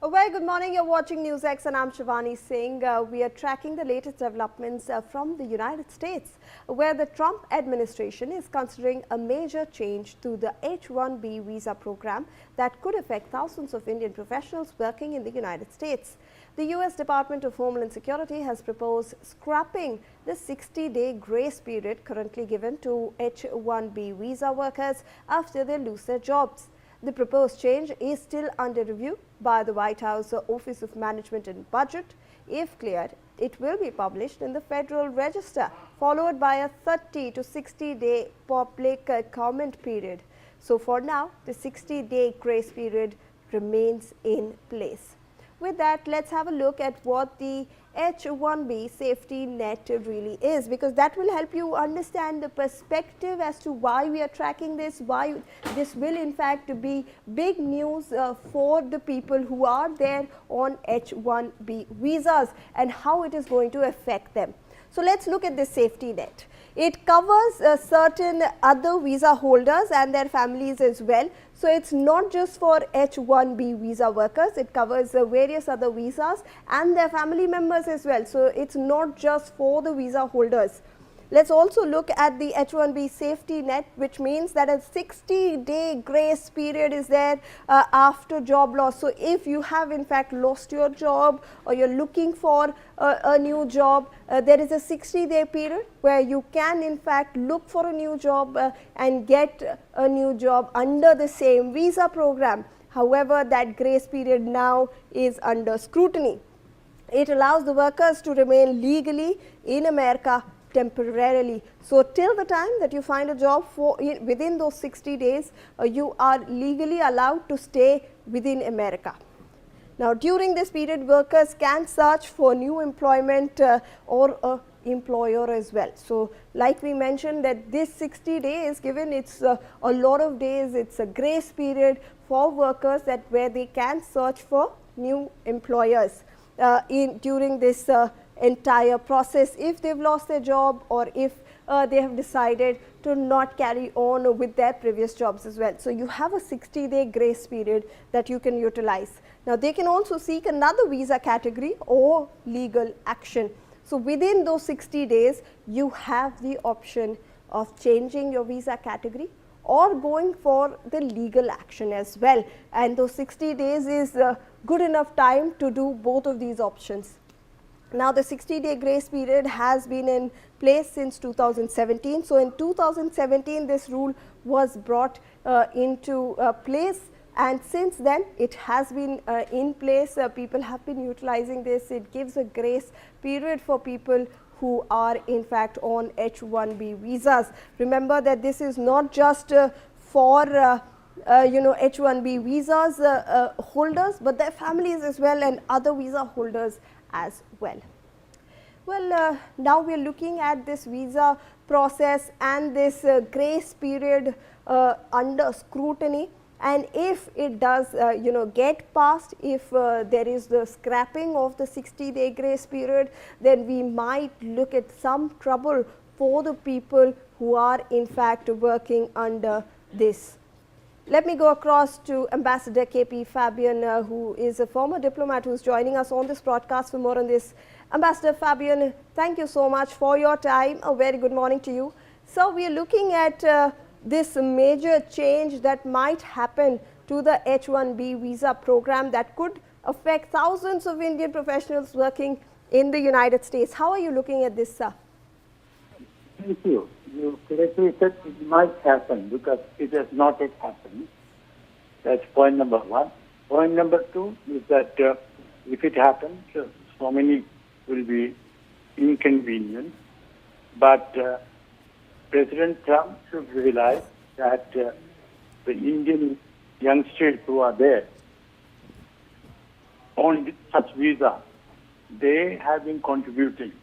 A very good morning. You're watching NewsX and I'm Shivani Singh. We are tracking the latest developments from the United States, where the Trump administration is considering a major change to the H-1B visa program that could affect thousands of Indian professionals working in the United States. The U.S. Department of Homeland Security has proposed scrapping the 60-day grace period currently given to H-1B visa workers after they lose their jobs. The proposed change is still under review by the White House Office of Management and Budget. If cleared, it will be published in the Federal Register, followed by a 30 to 60-day public comment period. So for now, the 60-day grace period remains in place. With that, let's have a look at what the H-1B safety net really is, because that will help you understand the perspective as to why we are tracking this, why this will in fact be big news for the people who are there on H-1B visas and how it is going to affect them. So let's look at the safety net. It covers certain other visa holders and their families as well. So it's not just for H-1B visa workers, it covers various other visas and their family members as well. So it's not just for the visa holders. Let's also look at the H-1B safety net, which means that a 60-day grace period is there after job loss. So if you have in fact lost your job or you're looking for a new job, there is a 60-day period where you can in fact look for a new job and get a new job under the same visa program. However, that grace period now is under scrutiny. It allows the workers to remain legally in America temporarily. So till the time that you find a job within those 60 days, you are legally allowed to stay within America. Now, during this period, workers can search for new employment or a employer as well. So like we mentioned that this 60 days given, it's a lot of days, it's a grace period for workers that where they can search for new employers during this entire process if they've lost their job or if they have decided to not carry on with their previous jobs as well. So you have a 60-day grace period that you can utilize. Now they can also seek another visa category or legal action. So within those 60 days, you have the option of changing your visa category or going for the legal action as well. And those 60 days is good enough time to do both of these options. Now, the 60-day grace period has been in place since 2017. So, in 2017, this rule was brought into place, and since then it has been in place. People have been utilizing this. It gives a grace period for people who are in fact on H-1B visas. Remember that this is not just for H-1B visas holders, but their families as well and other visa holders as well. Well, now we are looking at this visa process and this grace period under scrutiny, and if it does get passed, if there is the scrapping of the 60-day grace period, then we might look at some trouble for the people who are in fact working under this. Let me go across to Ambassador KP Fabian, who is a former diplomat who is joining us on this broadcast for more on this. Ambassador Fabian, thank you so much for your time. A very good morning to you. So we are looking at this major change that might happen to the H-1B visa program that could affect thousands of Indian professionals working in the United States. How are you looking at this, sir? Thank you. You correctly said it might happen because it has not yet happened. That's point number one. Point number two is that if it happens, so many will be inconvenient. But President Trump should realize that the Indian youngsters who are there on such visa, they have been contributing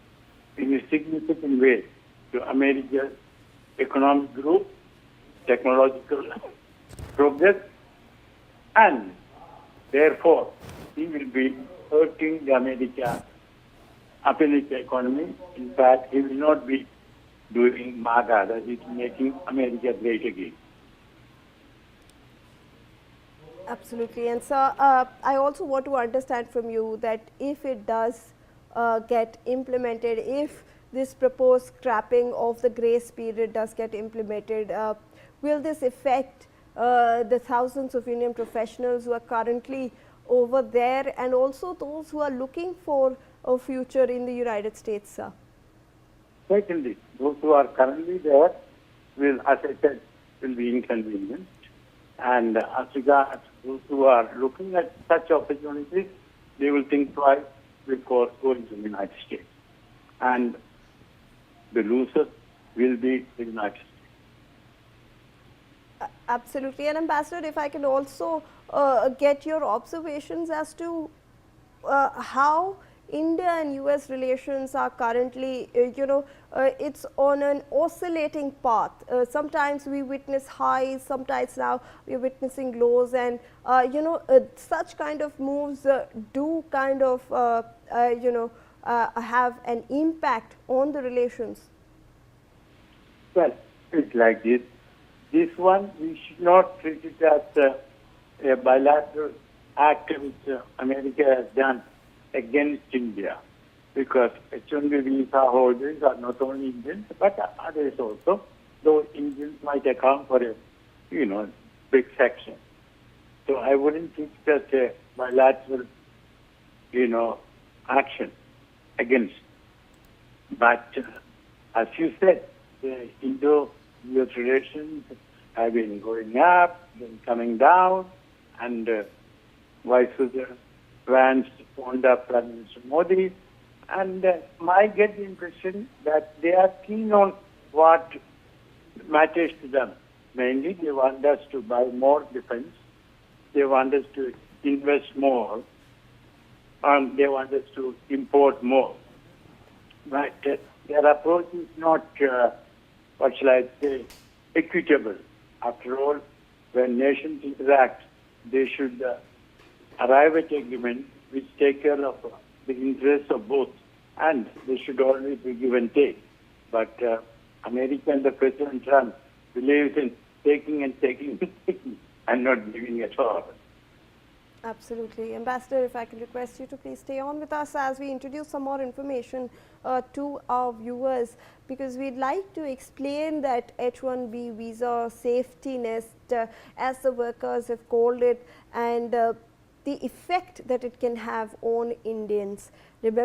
in a significant way to America's economic growth, technological progress, and therefore he will be hurting the American economy. In fact, he will not be doing MAGA, that is making America great again. Absolutely. And so I also want to understand from you that if it does get implemented, if this proposed scrapping of the grace period does get implemented, will this affect the thousands of Indian professionals who are currently over there and also those who are looking for a future in the United States, sir? Secondly, those who are currently there will, as I said, will be inconvenienced. And as regards those who are looking at such opportunities, they will think twice before going to the United States. And the losers will be the United States. Absolutely. And Ambassador, if I can also get your observations as to how India and US relations are currently, it's on an oscillating path. Sometimes we witness highs, sometimes now we're witnessing lows, and such kind of moves do kind of, have an impact on the relations. Well, it's like this. This one, we should not treat it as a bilateral act which America has done against India, because H-1B visa holders are not only Indians but others also, though Indians might account for a big section. So I wouldn't treat it as a bilateral action against. But as you said, the Indo-US relations have been going up, then coming down, and vice versa. Vance phoned up Prime Minister Modi, and I get the impression that they are keen on what matters to them. Mainly, they want us to buy more defense, they want us to invest more, and they want us to import more. But their approach is not, what shall I say, equitable. After all, when nations interact, they should arrive at agreement which take care of the interests of both, and they should always be give and take. But America and the President Trump believes in taking and taking and taking and not giving at all. Absolutely. Ambassador, if I can request you to please stay on with us as we introduce some more information to our viewers, because we'd like to explain that H-1B visa safety nest, as the workers have called it, and the effect that it can have on Indians. Remember